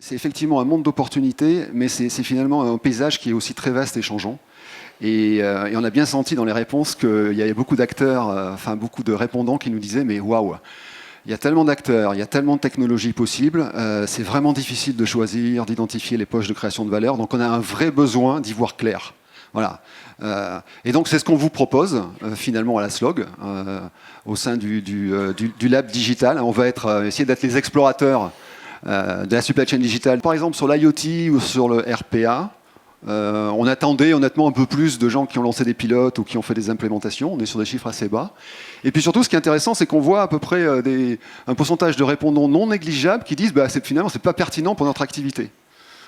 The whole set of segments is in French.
c'est effectivement un monde d'opportunités, mais c'est finalement un paysage qui est aussi très vaste et changeant. Et on a bien senti dans les réponses qu'il y avait beaucoup d'acteurs, enfin beaucoup de répondants qui nous disaient mais waouh, il y a tellement d'acteurs, il y a tellement de technologies possibles, c'est vraiment difficile de choisir, d'identifier les poches de création de valeur. Donc on a un vrai besoin d'y voir clair. Voilà. Et donc c'est ce qu'on vous propose finalement à la SLOG, au sein du lab digital. On va essayer d'être les explorateurs de la supply chain digitale. Par exemple sur l'IoT ou sur le RPA, on attendait honnêtement un peu plus de gens qui ont lancé des pilotes ou qui ont fait des implémentations. On est sur des chiffres assez bas. Et puis surtout, ce qui est intéressant, c'est qu'on voit à peu près un pourcentage de répondants non négligeable qui disent finalement, c'est pas pertinent pour notre activité.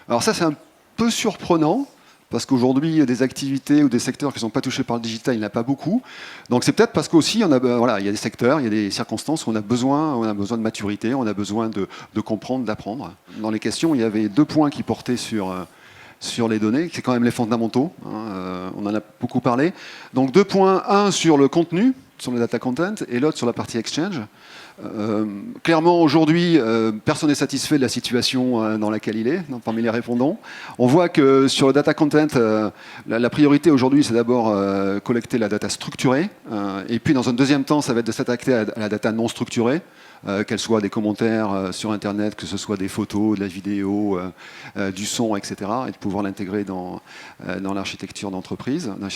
Alors ça, c'est un peu surprenant, parce qu'aujourd'hui, des activités ou des secteurs qui ne sont pas touchés par le digital, il n'y en a pas beaucoup. Donc c'est peut-être parce qu'aussi, il y a des secteurs, il y a des circonstances où on a besoin de maturité, on a besoin de comprendre, d'apprendre. Dans les questions, il y avait 2 points qui portaient sur les données, c'est quand même les fondamentaux, on en a beaucoup parlé. Donc 2 points, un sur le contenu, sur le data content, et l'autre sur la partie exchange. Clairement, aujourd'hui, personne n'est satisfait de la situation dans laquelle il est, parmi les répondants. On voit que sur le data content, la priorité aujourd'hui, c'est d'abord collecter la data structurée, et puis dans un deuxième temps, ça va être de s'attaquer à la data non structurée, qu'elle soit des commentaires sur Internet, que ce soit des photos, de la vidéo, du son, etc., et de pouvoir l'intégrer dans l'architecture d'entreprise, dans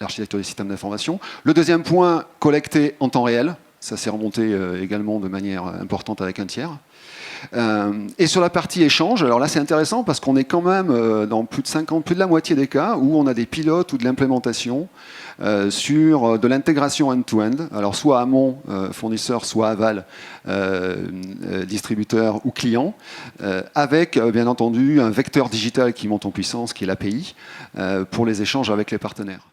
l'architecture des systèmes d'information. Le deuxième point, collecter en temps réel. Ça s'est remonté également de manière importante avec un tiers. Et sur la partie échange, alors là c'est intéressant parce qu'on est quand même dans plus de la moitié des cas où on a des pilotes ou de l'implémentation sur de l'intégration end-to-end, alors soit amont, fournisseur, soit aval, distributeur ou client, avec bien entendu un vecteur digital qui monte en puissance, qui est l'API, pour les échanges avec les partenaires.